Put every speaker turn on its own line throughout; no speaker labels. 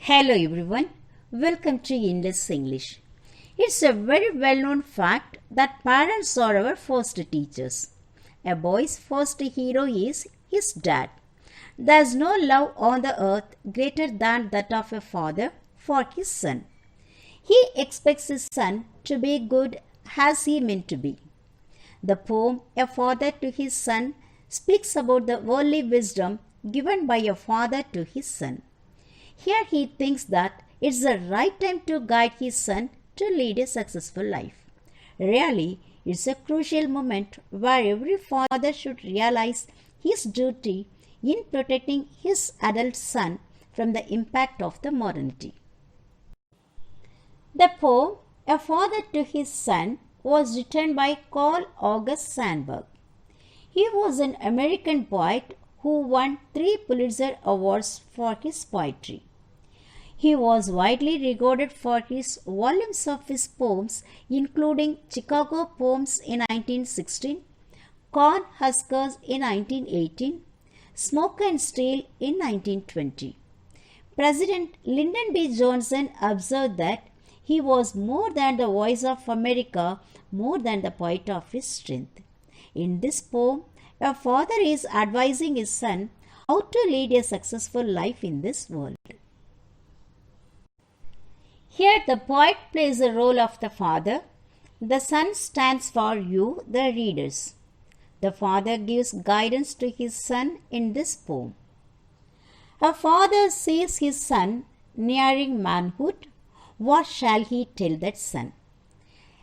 Hello everyone, welcome to Endless English. It's a very well-known fact that parents are our first teachers. A boy's first hero is his dad. There's no love on the earth greater than that of a father for his son. He expects his son to be good as he meant to be. The poem A Father to His Son speaks about the worldly wisdom given by a father to his son. Here he thinks that it's the right time to guide his son to lead a successful life. Really, it's a crucial moment where every father should realize his duty in protecting his adult son from the impact of the modernity. The poem A Father to His Son was written by Carl August Sandburg. He was an American poet who won 3 Pulitzer Awards for his poetry. He was widely regarded for his volumes of his poems, including Chicago Poems in 1916, Corn Huskers in 1918, Smoke and Steel in 1920. President Lyndon B. Johnson observed that he was more than the voice of America, more than the poet of his strength. In this poem, a father is advising his son how to lead a successful life in this world. Here the poet plays the role of the father. The son stands for you, the readers. The father gives guidance to his son in this poem. A father sees his son nearing manhood. What shall he tell that son?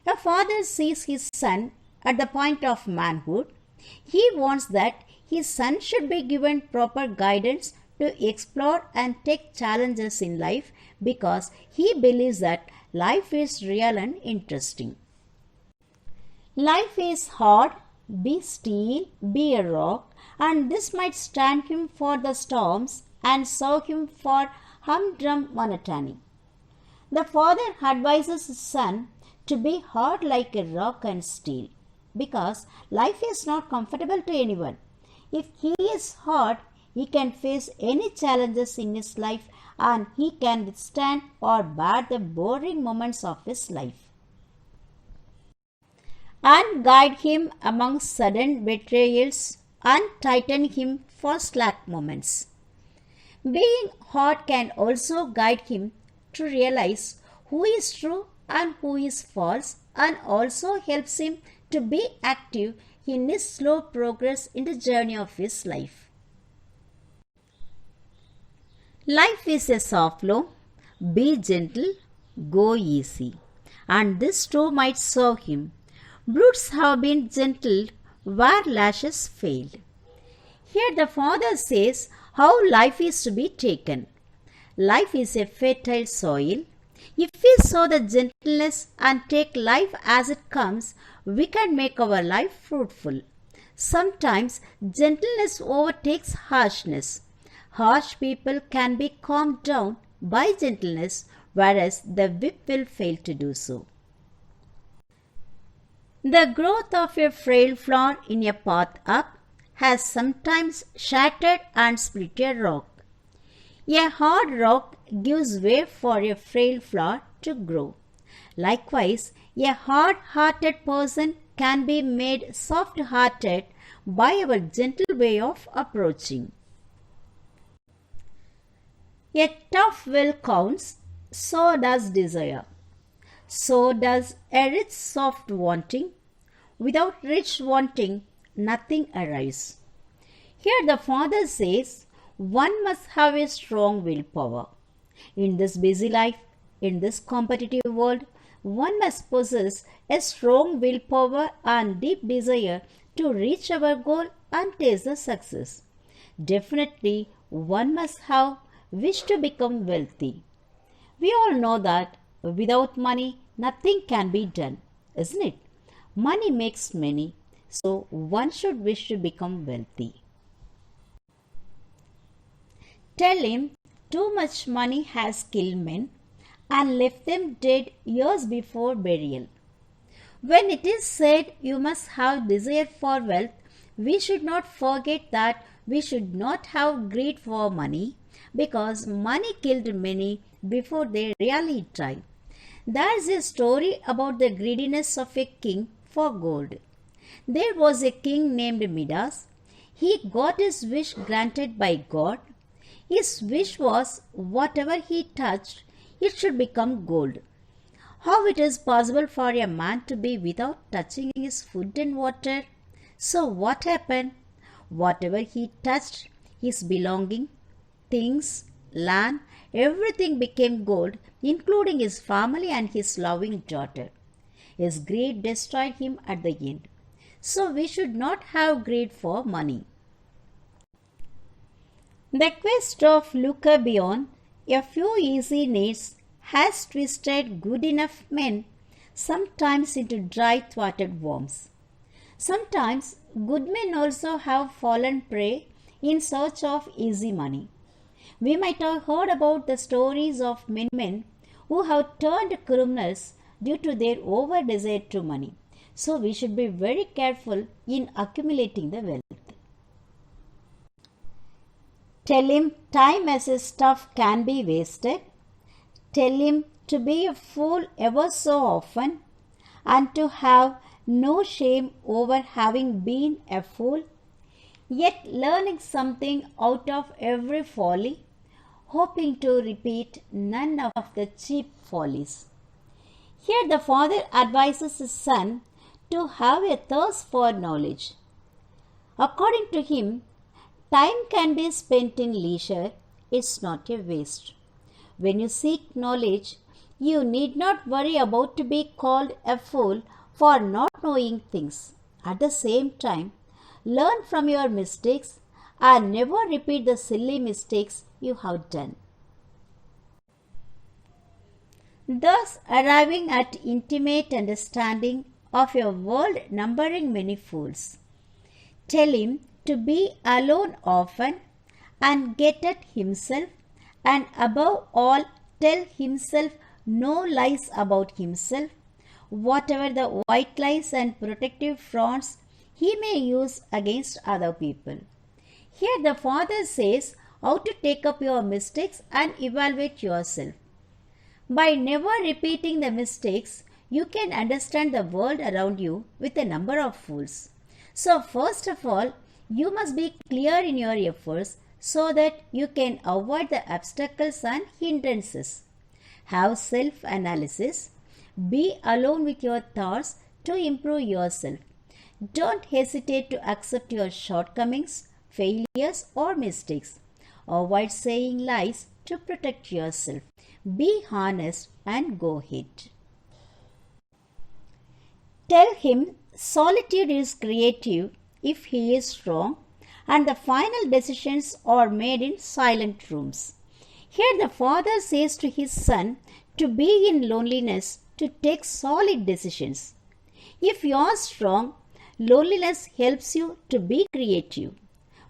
A father sees his son at the point of manhood. He wants that his son should be given proper guidance to explore and take challenges in life because he believes that life is real and interesting. Life is hard, be still, be a rock, and this might stand him for the storms and serve him for humdrum monotony. The father advises his son to be hard like a rock and steel because life is not comfortable to anyone. If he is hard, he can face any challenges in his life and he can withstand or bear the boring moments of his life. And guide him among sudden betrayals and tighten him for slack moments. Being hard can also guide him to realize who is true and who is false and also helps him to be active in his slow progress in the journey of his life. Life is a soft law. Be gentle, go easy. And this too might serve him. Brutes have been gentled where lashes failed. Here the father says how life is to be taken. Life is a fertile soil. If we sow the gentleness and take life as it comes, we can make our life fruitful. Sometimes gentleness overtakes harshness. Harsh people can be calmed down by gentleness, whereas the whip will fail to do so. The growth of a frail flower in a path up has sometimes shattered and split a rock. A hard rock gives way for a frail flower to grow. Likewise, a hard-hearted person can be made soft-hearted by our gentle way of approaching. A tough will counts, so does desire. So does a rich soft wanting. Without rich wanting, nothing arrives. Here the father says, one must have a strong willpower. In this busy life, in this competitive world, one must possess a strong willpower and deep desire to reach our goal and taste the success. Definitely, one must have wish to become wealthy. We all know that without money, nothing can be done, isn't it? Money makes many, so one should wish to become wealthy. Tell him too much money has killed men and left them dead years before burial. When it is said you must have desire for wealth, we should not forget that we should not have greed for money because money killed many before they really tried. There's a story about the greediness of a king for gold. There was a king named Midas. He got his wish granted by God. His wish was whatever he touched, it should become gold. How it is possible for a man to be without touching his food and water? So what happened? Whatever he touched, his belonging, things, land, everything became gold, including his family and his loving daughter. His greed destroyed him at the end. So we should not have greed for money. The quest of looker beyond a few easy needs has twisted good enough men sometimes into dry-throated worms. Sometimes good men also have fallen prey in search of easy money. We might have heard about the stories of many men who have turned criminals due to their over-desire to money. So we should be very careful in accumulating the wealth. Tell him time as his stuff can be wasted. Tell him to be a fool ever so often and to have no shame over having been a fool, yet learning something out of every folly, hoping to repeat none of the cheap follies. Here the father advises his son to have a thirst for knowledge. According to him, time can be spent in leisure, it's not a waste. When you seek knowledge, you need not worry about to be called a fool for not knowing things. At the same time, learn from your mistakes and never repeat the silly mistakes you have done. Thus arriving at intimate understanding of a world numbering many fools. Tell him to be alone often and get at himself, and above all tell himself no lies about himself, whatever the white lies and protective fronts he may use against other people. Here the father says how to take up your mistakes and evaluate yourself. By never repeating the mistakes, you can understand the world around you with a number of fools. So first of all, you must be clear in your efforts so that you can avoid the obstacles and hindrances. Have self-analysis. Be alone with your thoughts to improve yourself. Don't hesitate to accept your shortcomings, failures or mistakes. Avoid saying lies to protect yourself. Be honest and go ahead. Tell him solitude is creative if he is strong, and the final decisions are made in silent rooms. Here the father says to his son to be in loneliness to take solid decisions. If you are strong, loneliness helps you to be creative.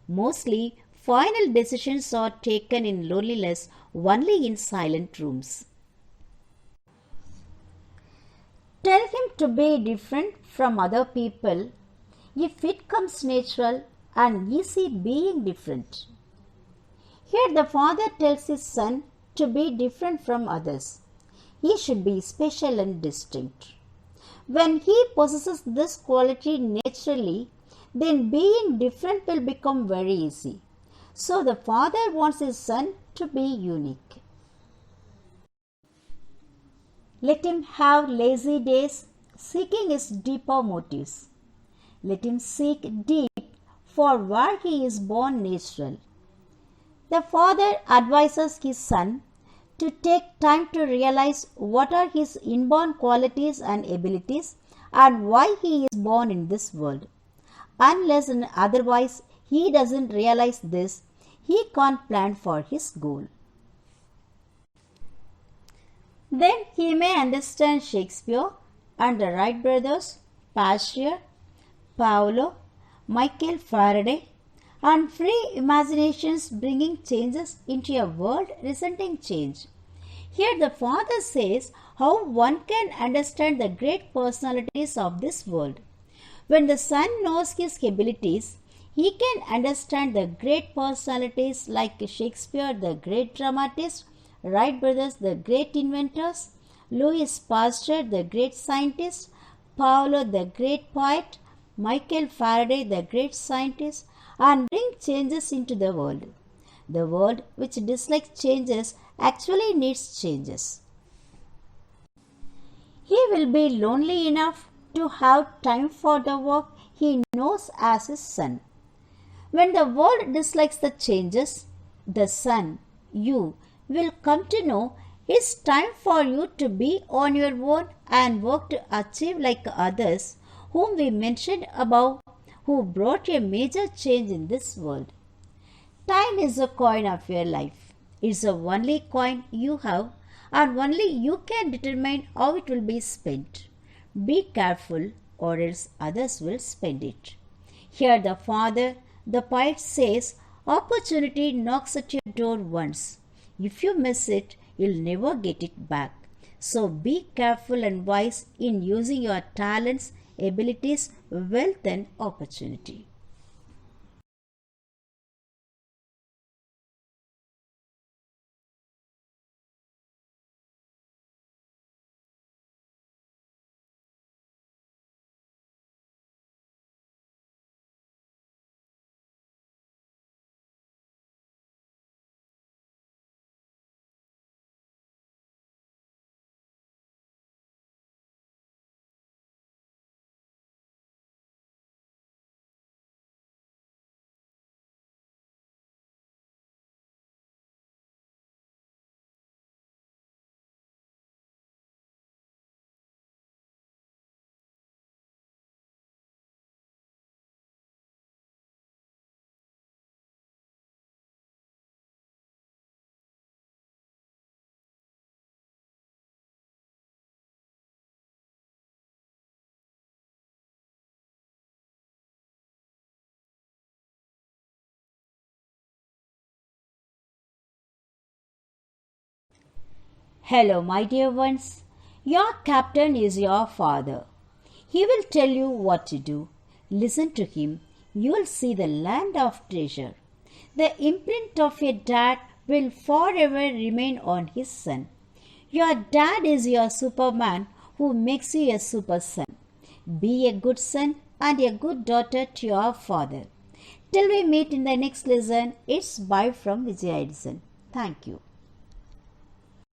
Mostly, final decisions are taken in loneliness only in silent rooms. Tell him to be different from other people if it comes natural and easy being different. Here the father tells his son to be different from others. He should be special and distinct. When he possesses this quality naturally, then being different will become very easy. So the father wants his son to be unique. Let him have lazy days, seeking his deeper motives. Let him seek deep for where he is born natural. The father advises his son to take time to realize what are his inborn qualities and abilities and why he is born in this world. Unless and otherwise he doesn't realize this, he can't plan for his goal. Then he may understand Shakespeare and the Wright brothers, Pasteur, Paolo, Michael Faraday, and free imaginations bringing changes into a world resenting change. Here the father says how one can understand the great personalities of this world. When the son knows his abilities, He can understand the great personalities like Shakespeare, the great dramatist, Wright brothers, the great inventors, Louis Pasteur, the great scientist, Paolo, the great poet, Michael Faraday, the great scientist, and bring changes into the world. The world which dislikes changes actually needs changes. He will be lonely enough to have time for the work he knows as his son. When the world dislikes the changes, the son, you, will come to know it's time for you to be on your own and work to achieve like others whom we mentioned above, who brought a major change in this world. Time is the coin of your life. It's the only coin you have, and only you can determine how it will be spent. Be careful, or else others will spend it. Here the father, the poet says, opportunity knocks at your door once. If you miss it, you'll never get it back. So be careful and wise in using your talents, abilities, wealth and opportunity. Hello, my dear ones. Your captain is your father. He will tell you what to do. Listen to him. You will see the land of treasure. The imprint of your dad will forever remain on his son. Your dad is your Superman who makes you a super son. Be a good son and a good daughter to your father. Till we meet in the next lesson, it's bye from Vijay Edison. Thank you.